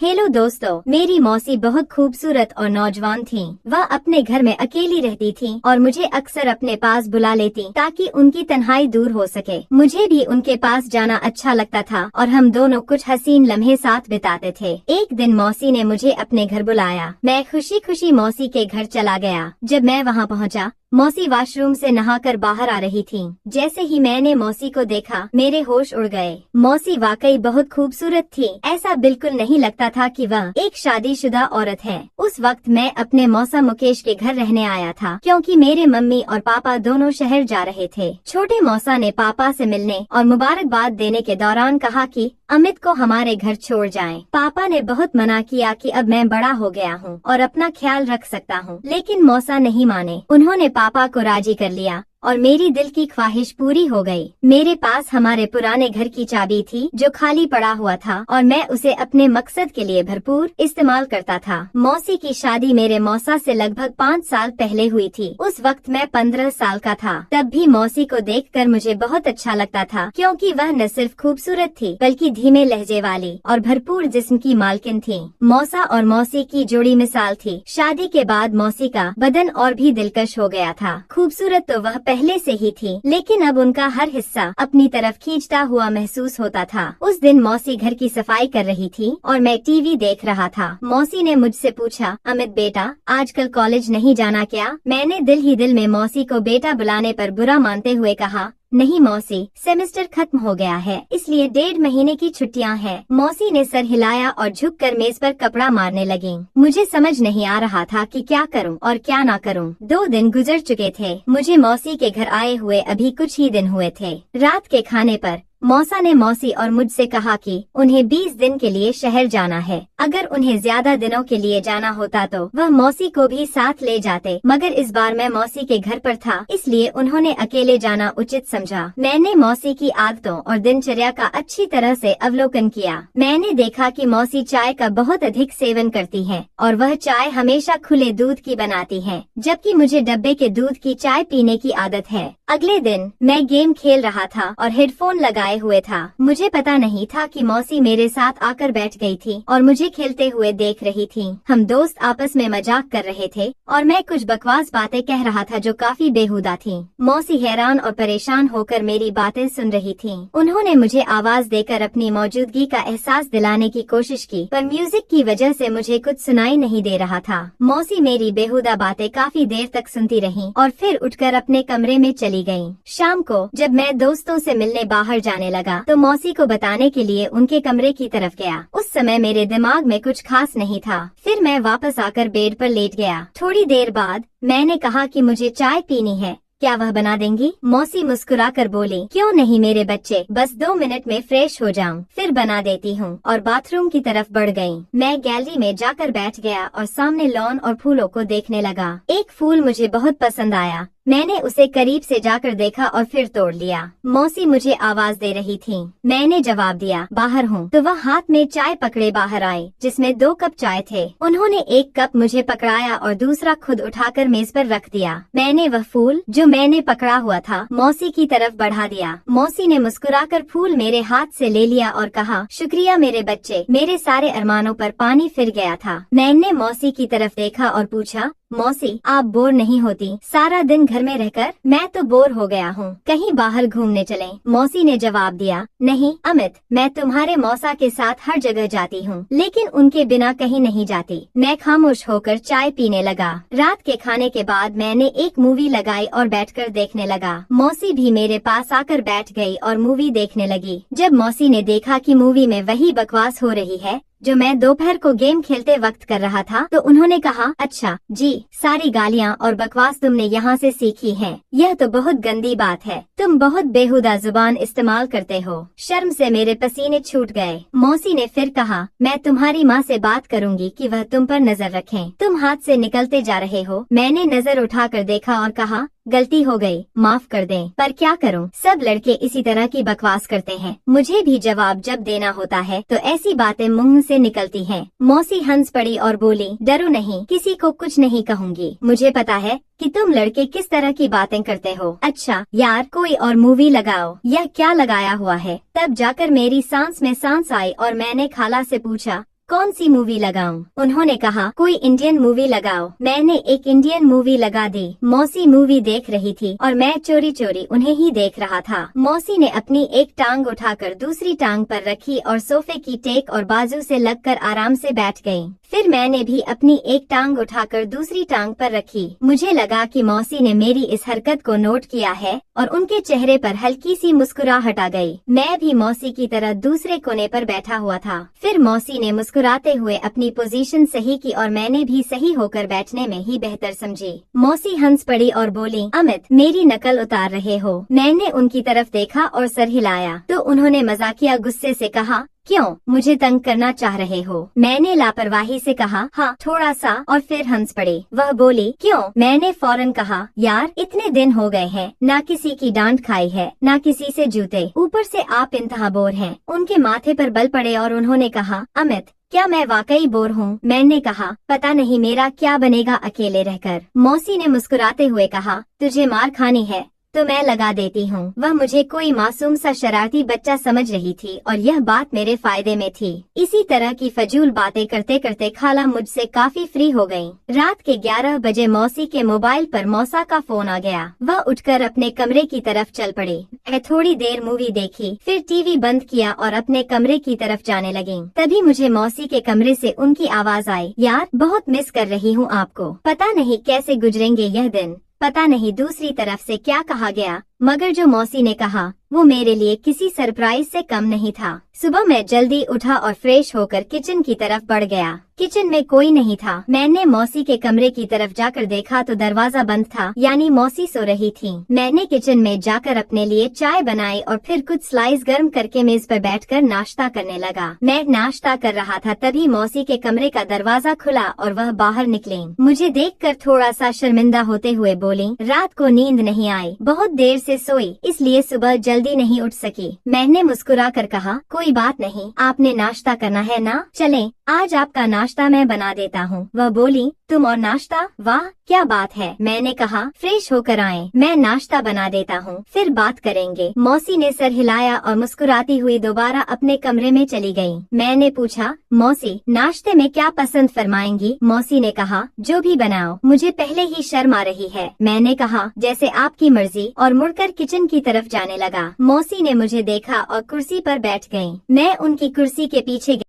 Hello दोस्तों, मेरी मौसी बहुत खूबसूरत और नौजवान थीं। वह अपने घर में अकेली रहती थीं और मुझे अक्सर अपने पास बुला लेती ताकि उनकी तन्हाई दूर हो सके। मुझे भी उनके पास जाना अच्छा लगता था और हम दोनों कुछ हसीन लम्हे साथ बिताते थे। एक दिन मौसी ने मुझे अपने घर बुलाया। मैं खुशी खुशी मौसी के घर चला गया। जब मैं वहाँ पहुँचा, मौसी वॉशरूम से नहाकर बाहर आ रही थीं। जैसे ही मैंने मौसी को देखा, मेरे होश उड़ गए। मौसी वाकई बहुत खूबसूरत थी। ऐसा बिल्कुल नहीं लगता था कि वह एक शादीशुदा औरत है। उस वक्त मैं अपने मौसा मुकेश के घर रहने आया था, क्योंकि मेरे मम्मी और पापा दोनों शहर जा रहे थे। छोटे मौसा ने पापा से मिलने और मुबारकबाद देने के दौरान कहा कि अमित को हमारे घर छोड़ जाएं। पापा ने बहुत मना किया कि अब मैं बड़ा हो गया हूँ और अपना ख्याल रख सकता हूँ, लेकिन मौसा नहीं माने। उन्होंने पापा को राजी कर लिया और मेरी दिल की ख्वाहिश पूरी हो गई। मेरे पास हमारे पुराने घर की चाबी थी जो खाली पड़ा हुआ था और मैं उसे अपने मकसद के लिए भरपूर इस्तेमाल करता था। मौसी की शादी मेरे मौसा से लगभग 5 साल पहले हुई थी। उस वक्त मैं 15 साल का था। तब भी मौसी को देखकर मुझे बहुत अच्छा लगता था, क्योंकि वह न सिर्फ खूबसूरत थी बल्कि धीमे लहजे वाली और भरपूर जिस्म की मालकिन थी। मौसा और मौसी की जोड़ी मिसाल थी। शादी के बाद मौसी का बदन और भी दिलकश हो गया था। खूबसूरत तो वह पहले से ही थी, लेकिन अब उनका हर हिस्सा अपनी तरफ खींचता हुआ महसूस होता था। उस दिन मौसी घर की सफाई कर रही थी और मैं टीवी देख रहा था। मौसी ने मुझसे पूछा, अमित बेटा, आजकल कॉलेज नहीं जाना क्या? मैंने दिल ही दिल में मौसी को बेटा बुलाने पर बुरा मानते हुए कहा, नहीं मौसी, सेमेस्टर खत्म हो गया है, इसलिए 1.5 महीने की छुट्टियां हैं। मौसी ने सर हिलाया और झुककर मेज पर कपड़ा मारने लगी। मुझे समझ नहीं आ रहा था कि क्या करूं और क्या ना करूं। 2 दिन गुजर चुके थे। मुझे मौसी के घर आए हुए अभी कुछ ही दिन हुए थे। रात के खाने पर मौसा ने मौसी और मुझसे कहा कि उन्हें 20 दिन के लिए शहर जाना है। अगर उन्हें ज्यादा दिनों के लिए जाना होता तो वह मौसी को भी साथ ले जाते, मगर इस बार मैं मौसी के घर पर था, इसलिए उन्होंने अकेले जाना उचित समझा। मैंने मौसी की आदतों और दिनचर्या का अच्छी तरह से अवलोकन किया। मैंने देखा कि मौसी चाय का बहुत अधिक सेवन करती हैं और वह चाय हमेशा खुले दूध की बनाती हैं, जबकि मुझे डब्बे के दूध की चाय पीने की आदत है। अगले दिन मैं गेम खेल रहा था और हेडफोन लगाए हुए था। मुझे पता नहीं था कि मौसी मेरे साथ आकर बैठ गई थी और मुझे खेलते हुए देख रही थी। हम दोस्त आपस में मजाक कर रहे थे और मैं कुछ बकवास बातें कह रहा था जो काफी बेहुदा थी। मौसी हैरान और परेशान होकर मेरी बातें सुन रही थी। उन्होंने मुझे आवाज देकर अपनी मौजूदगी का एहसास दिलाने की कोशिश की, पर म्यूजिक की वजह से मुझे कुछ सुनाई नहीं दे रहा था। मौसी मेरी बेहुदा बातें काफी देर तक सुनती रहीं और फिर उठकर अपने कमरे में चली गईं। शाम को जब मैं दोस्तों से मिलने बाहर जाने लगा तो मौसी को बताने के लिए उनके कमरे की तरफ गया। उस समय मेरे दिमाग में कुछ खास नहीं था। फिर मैं वापस आकर बेड पर लेट गया। थोड़ी देर बाद मैंने कहा कि मुझे चाय पीनी है, क्या वह बना देंगी? मौसी मुस्कुराकर बोली, क्यों नहीं मेरे बच्चे, बस 2 मिनट में फ्रेश हो जाऊं, फिर बना देती हूँ, और बाथरूम की तरफ बढ़ गयी। मैं गैलरी में जाकर बैठ गया और सामने लॉन और फूलों को देखने लगा। एक फूल मुझे बहुत पसंद आया। मैंने उसे करीब से जाकर देखा और फिर तोड़ लिया। मौसी मुझे आवाज दे रही थी। मैंने जवाब दिया, बाहर हूँ। तो वह हाथ में चाय पकड़े बाहर आई, जिसमें 2 कप चाय थे। उन्होंने एक कप मुझे पकड़ाया और दूसरा खुद उठाकर मेज पर रख दिया। मैंने वह फूल जो मैंने पकड़ा हुआ था मौसी की तरफ बढ़ा दिया। मौसी ने मुस्कुराकर फूल मेरे हाथ से ले लिया और कहा, शुक्रिया मेरे बच्चे, मेरे सारे अरमानों पर पानी फिर गया था। मैंने मौसी की तरफ देखा और पूछा, मौसी, आप बोर नहीं होती सारा दिन घर में रहकर? मैं तो बोर हो गया हूँ, कहीं बाहर घूमने चलें। मौसी ने जवाब दिया, नहीं अमित, मैं तुम्हारे मौसा के साथ हर जगह जाती हूँ, लेकिन उनके बिना कहीं नहीं जाती। मैं खामोश होकर चाय पीने लगा। रात के खाने के बाद मैंने एक मूवी लगाई और बैठकर देखने लगा। मौसी भी मेरे पास आकर बैठ गई और मूवी देखने लगी। जब मौसी ने देखा कि मूवी में वही बकवास हो रही है जो मैं दोपहर को गेम खेलते वक्त कर रहा था, तो उन्होंने कहा, अच्छा जी, सारी गालियाँ और बकवास तुमने यहाँ से सीखी हैं। यह तो बहुत गंदी बात है, तुम बहुत बेहुदा जुबान इस्तेमाल करते हो। शर्म से मेरे पसीने छूट गए। मौसी ने फिर कहा, मैं तुम्हारी माँ से बात करूँगी कि वह तुम पर नजर रखें। तुम हाथ से निकलते जा रहे हो। मैंने नजर उठाकर देखा और कहा, गलती हो गई, माफ कर दें। पर क्या करूं, सब लड़के इसी तरह की बकवास करते हैं। मुझे भी जवाब जब देना होता है तो ऐसी बातें मुंह से निकलती हैं। मौसी हंस पड़ी और बोली, डरो नहीं, किसी को कुछ नहीं कहूंगी। मुझे पता है कि तुम लड़के किस तरह की बातें करते हो। अच्छा यार, कोई और मूवी लगाओ। यह क्या लगाया हुआ है? तब जाकर मेरी सांस में सांस आई और मैंने खाला से पूछा, कौन सी मूवी लगाऊं? उन्होंने कहा कोई इंडियन मूवी लगाओ। मैंने एक इंडियन मूवी लगा दी। मौसी मूवी देख रही थी और मैं चोरी चोरी उन्हें ही देख रहा था। मौसी ने अपनी एक टांग उठाकर दूसरी टांग पर रखी और सोफे की टेक और बाजू से लगकर आराम से बैठ गई। फिर मैंने भी अपनी एक टांग उठाकर दूसरी टांग पर रखी। मुझे लगा कि मौसी ने मेरी इस हरकत को नोट किया है और उनके चेहरे पर हल्की सी मुस्कुराहट आ गई। मैं भी मौसी की तरह दूसरे कोने पर बैठा हुआ था। फिर मौसी ने मुस्कुराते हुए अपनी पोजीशन सही की और मैंने भी सही होकर बैठने में ही बेहतर समझी। मौसी हंस पड़ी और बोली, अमित मेरी नकल उतार रहे हो? मैंने उनकी तरफ देखा और सर हिलाया तो उन्होंने मजाकिया गुस्से से कहा, क्यों मुझे तंग करना चाह रहे हो? मैंने लापरवाही से कहा, हाँ थोड़ा सा, और फिर हंस पड़े। वह बोली, क्यों? मैंने फौरन कहा, यार इतने दिन हो गए हैं, ना किसी की डांट खाई है, ना किसी से जूते, ऊपर से आप इंतहा बोर हैं। उनके माथे पर बल पड़े और उन्होंने कहा, अमित क्या मैं वाकई बोर हूँ? मैंने कहा, पता नहीं मेरा क्या बनेगा अकेले रहकर। मौसी ने मुस्कुराते हुए कहा, तुझे मार खानी है तो मैं लगा देती हूँ। वह मुझे कोई मासूम सा शरारती बच्चा समझ रही थी और यह बात मेरे फायदे में थी। इसी तरह की फजूल बातें करते करते खाला मुझसे काफी फ्री हो गई। रात के 11 बजे मौसी के मोबाइल पर मौसा का फोन आ गया। वह उठकर अपने कमरे की तरफ चल पड़ी। मैं थोड़ी देर मूवी देखी, फिर टीवी बंद किया और अपने कमरे की तरफ जाने लगी। तभी मुझे मौसी के कमरे से उनकी आवाज आई, यार बहुत मिस कर रही हूँ आपको। पता नहीं कैसे गुजरेंगे यह दिन। पता नहीं दूसरी तरफ से क्या कहा गया, मगर जो मौसी ने कहा वो मेरे लिए किसी सरप्राइज से कम नहीं था। सुबह मैं जल्दी उठा और फ्रेश होकर किचन की तरफ बढ़ गया। किचन में कोई नहीं था। मैंने मौसी के कमरे की तरफ जाकर देखा तो दरवाजा बंद था, यानी मौसी सो रही थी। मैंने किचन में जाकर अपने लिए चाय बनाई और फिर कुछ स्लाइस गर्म करके मेज पर बैठकर नाश्ता करने लगा। मैं नाश्ता कर रहा था तभी मौसी के कमरे का दरवाजा खुला और वह बाहर निकली। मुझे देखकर थोड़ा सा शर्मिंदा होते हुए बोली, रात को नींद नहीं आई, बहुत देर से सोई, इसलिए सुबह जल्दी नहीं उठ सकी। मैंने मुस्कुरा कर कहा, कोई बात नहीं, आपने नाश्ता करना है ना, चलें, आज आपका नाश्ता मैं बना देता हूँ। वह बोली, तुम और नाश्ता? वाह क्या बात है। मैंने कहा, फ्रेश होकर आएं, मैं नाश्ता बना देता हूँ, फिर बात करेंगे। मौसी ने सर हिलाया और मुस्कुराती हुई दोबारा अपने कमरे में चली गई। मैंने पूछा, मौसी नाश्ते में क्या पसंद फरमाएंगी? मौसी ने कहा, जो भी बनाओ, मुझे पहले ही शर्म आ रही है। मैंने कहा, जैसे आपकी मर्जी, और मुड़कर किचन की तरफ जाने लगा। मौसी ने मुझे देखा और कुर्सी पर बैठ गयी। मैं उनकी कुर्सी के पीछे